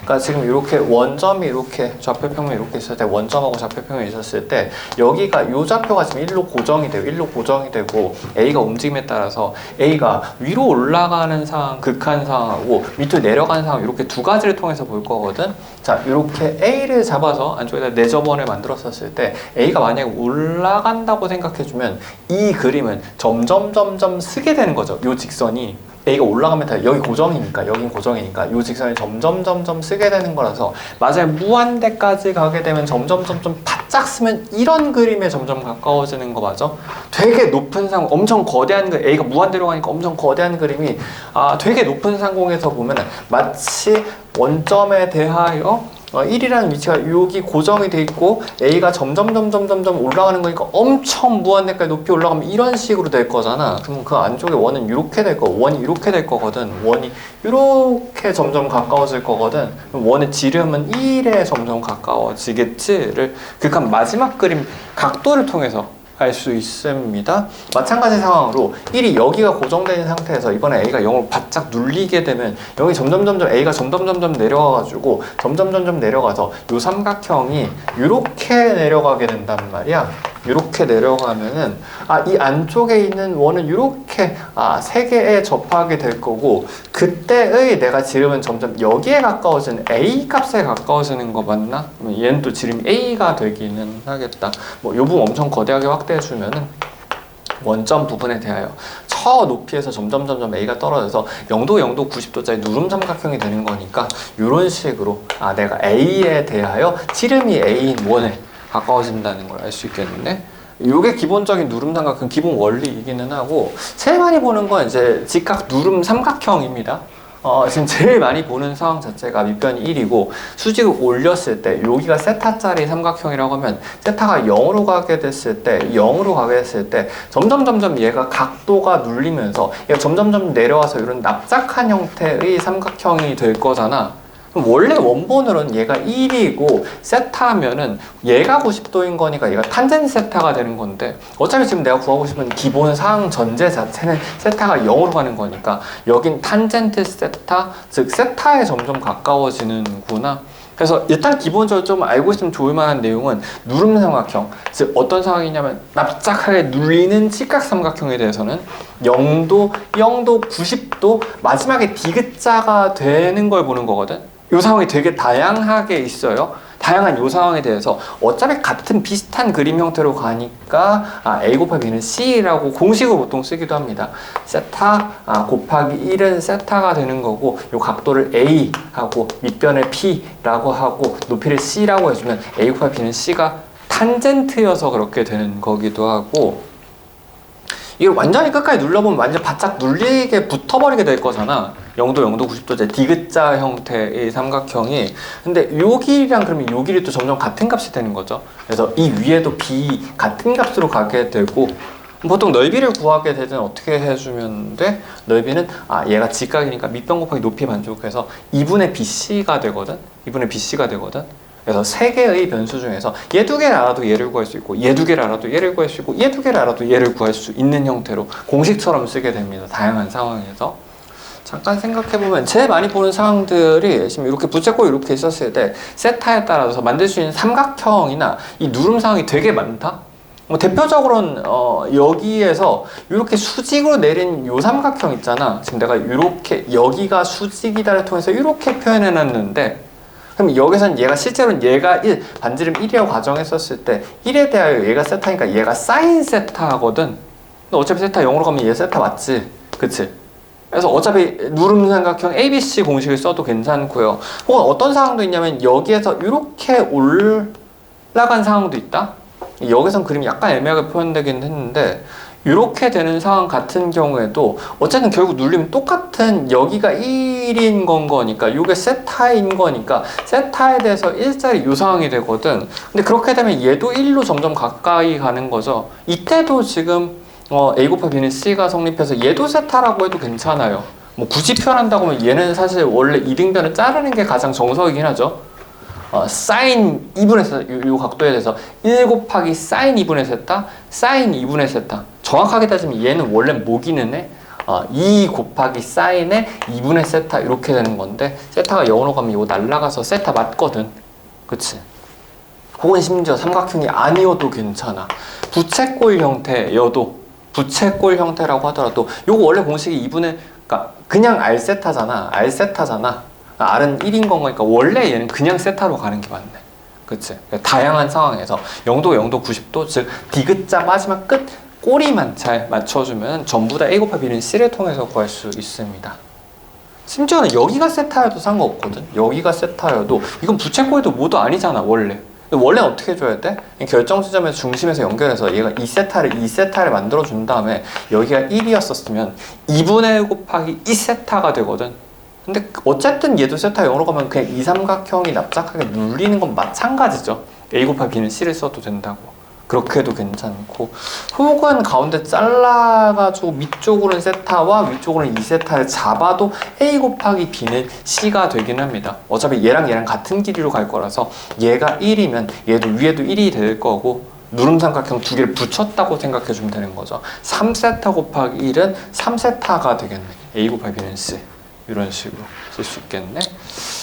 그러니까 지금 이렇게 원점이 이렇게 좌표평면이 이렇게 있을 때 원점하고 좌표평면이 있었을 때 여기가 이 좌표가 지금 1로 고정이 되고 1로 고정이 되고 A가 움직임에 따라서 A가 위로 올라가는 상황, 극한 상황하고 밑으로 내려가는 상황 이렇게 두 가지를 통해서 볼 거거든. 자, 이렇게 A를 잡아서 안쪽에다 내접원을 만들었었을 때 A가 만약에 올라간다고 생각해주면 이 그림은 점점 쓰게 되는 거죠. 이 직선이 A가 올라가면 다 여기 고정이니까 여긴 고정이니까 이 직선이 점점 쓰게 되는 거라서 맞아요. 무한대까지 가게 되면 점점 바짝 쓰면 이런 그림에 점점 가까워지는 거 맞아? 되게 높은 상공, 엄청 거대한 그 A가 무한대로 가니까 엄청 거대한 그림이 되게 높은 상공에서 보면 마치 원점에 대하여 1이라는 위치가 여기 고정이 돼 있고 A가 점점 올라가는 거니까 엄청 무한대까지 높이 올라가면 이런 식으로 될 거잖아. 그럼 그 안쪽에 원은 이렇게 될 거, 원이 이렇게 될 거거든. 원이 이렇게 점점 가까워질 거거든. 그럼 원의 지름은 1에 점점 가까워지겠지를 극한 마지막 그림 각도를 통해서 알 수 있습니다. 마찬가지 상황으로 1이 여기가 고정되어 있는 상태에서 이번에 A가 0으로 바짝 눌리게 되면 여기 점점 A가 점점 내려가가지고 점점 내려가서 이 삼각형이 이렇게 내려가게 된단 말이야. 이렇게 내려가면은 이 안쪽에 있는 원은 이렇게 세 개에 접하게 될 거고 그때의 내가 지름은 점점 여기에 가까워지는 A 값에 가까워지는 거 맞나? 얘는 또 지름이 A가 되기는 하겠다. 뭐 이 부분 엄청 거대하게 확대해 주면은 원점 부분에 대하여 저 높이에서 점점 A가 떨어져서 0도 90도짜리 누름 삼각형이 되는 거니까 이런 식으로 내가 A에 대하여 지름이 A인 원에 가까워진다는 걸 알 수 있겠는데 이게 기본적인 누름 삼각형 기본 원리이기는 하고 제일 많이 보는 건 이제 직각 누름 삼각형입니다. 지금 제일 많이 보는 상황 자체가 밑변이 1이고 수직을 올렸을 때 여기가 세타짜리 삼각형이라고 하면 세타가 0으로 가게 됐을 때 0으로 가게 됐을 때 점점 얘가 각도가 눌리면서 얘가 점점 내려와서 이런 납작한 형태의 삼각형이 될 거잖아. 그럼 원래 원본으로는 얘가 1이고 세타하면은 얘가 90도인 거니까 얘가 탄젠트 세타가 되는 건데 어차피 지금 내가 구하고 싶은 기본 상황 전제 자체는 세타가 0으로 가는 거니까 여긴 탄젠트 세타, 즉 세타에 점점 가까워지는구나. 그래서 일단 기본적으로 좀 알고 있으면 좋을 만한 내용은 누름 삼각형, 즉 어떤 상황이냐면 납작하게 눌리는 직각 삼각형에 대해서는 0도, 90도 마지막에 디귿자가 되는 걸 보는 거거든. 이 상황이 되게 다양하게 있어요. 다양한 이 상황에 대해서 어차피 같은 비슷한 그림 형태로 가니까 A 곱하기 B는 C라고 공식으로 보통 쓰기도 합니다. 세타 곱하기 1은 세타가 되는 거고 이 각도를 A 하고 밑변을 P라고 하고 높이를 C라고 해주면 A 곱하기 B는 C가 탄젠트여서 그렇게 되는 거기도 하고 이걸 완전히 끝까지 눌러보면 완전 바짝 눌리게 붙어버리게 될 거잖아. 0도 90도째 디귿자 형태의 삼각형이. 근데 요 길이랑 그러면 요 길이 또 점점 같은 값이 되는 거죠. 그래서 이 위에도 B 같은 값으로 가게 되고 보통 넓이를 구하게 되면 어떻게 해주면 돼? 넓이는 얘가 직각이니까 밑변 곱하기 높이 만족해서 2분의 BC가 되거든. 2분의 BC가 되거든. 그래서 세 개의 변수 중에서 얘 두 개를 알아도 얘를 구할 수 있고 얘 두 개를 알아도 얘를 구할 수 있고 얘 두 개를 알아도 얘를 구할 수 있는 형태로 공식처럼 쓰게 됩니다. 다양한 상황에서. 잠깐 생각해보면 제일 많이 보는 상황들이 지금 이렇게 부채꼴 이렇게 있었을 때 세타에 따라서 만들 수 있는 삼각형이나 이 누름 상황이 되게 많다? 대표적으로는 여기에서 이렇게 수직으로 내린 요 삼각형 있잖아. 지금 내가 이렇게 여기가 수직이다를 통해서 이렇게 표현해 놨는데 그럼 여기서는 얘가 실제로는 얘가 반지름 1이라고 가정했었을 때 1에 대하여 얘가 세타니까 얘가 사인 세타거든. 근데 어차피 세타 0으로 가면 얘 세타 맞지? 그치? 그래서 어차피 누름 삼각형 ABC 공식을 써도 괜찮고요. 혹은 어떤 상황도 있냐면 여기에서 이렇게 올라간 상황도 있다? 여기선 그림이 약간 애매하게 표현되긴 했는데 이렇게 되는 상황 같은 경우에도 어쨌든 결국 눌리면 똑같은 여기가 1인 거니까 이게 세타인 거니까 세타에 대해서 1짜리 이 상황이 되거든. 근데 그렇게 되면 얘도 1로 점점 가까이 가는 거죠. 이때도 지금 A 곱하기 B는 C가 성립해서 얘도 세타라고 해도 괜찮아요. 뭐 굳이 표현한다고 하면 얘는 사실 원래 이등변을 자르는 게 가장 정석이긴 하죠. 사인 2분의 세타, 요 각도에 대해서 1 곱하기 사인 2분의 세타, 사인 2분의 세타. 정확하게 따지면 얘는 원래 뭐기는 해? 2 곱하기 사인의 2분의 세타 이렇게 되는 건데 세타가 0으로 가면 이거 날라가서 세타 맞거든. 그치? 혹은 심지어 삼각형이 아니어도 괜찮아. 부채꼴 형태여도 부채꼴 형태라고 하더라도 요거 원래 공식이 2분의 그러니까 그냥 R 세타잖아. R 세타잖아. R은 1인 건 거니까 원래 얘는 그냥 세타로 가는 게 맞네. 그치? 다양한 상황에서 0도 0도 90도 즉 디귿자 마지막 끝 꼬리만 잘 맞춰주면 전부 다 A 곱하기 B는 C를 통해서 구할 수 있습니다. 심지어는 여기가 세타여도 상관없거든. 여기가 세타여도 이건 부채꼴도 모두 아니잖아 원래. 원래 어떻게 해줘야 돼? 결정 지점에서 중심에서 연결해서 얘가 2세타를 만들어준 다음에 여기가 1이었었으면 2분의 1 곱하기 2세타가 되거든. 근데 어쨌든 얘도 세타 0으로 가면 그냥 이 삼각형이 납작하게 눌리는 건 마찬가지죠. A 곱하기 B는 C를 써도 된다고. 그렇게 해도 괜찮고 혹은 가운데 잘라가지고 밑쪽으로는 세타와 위쪽으로는 2세타를 잡아도 A 곱하기 B는 C가 되긴 합니다. 어차피 얘랑 같은 길이로 갈 거라서 얘가 1이면 얘도 위에도 1이 될 거고 누름삼각형 두 개를 붙였다고 생각해 주면 되는 거죠. 3세타 곱하기 1은 3세타가 되겠네. A 곱하기 B는 C 이런 식으로 쓸 수 있겠네.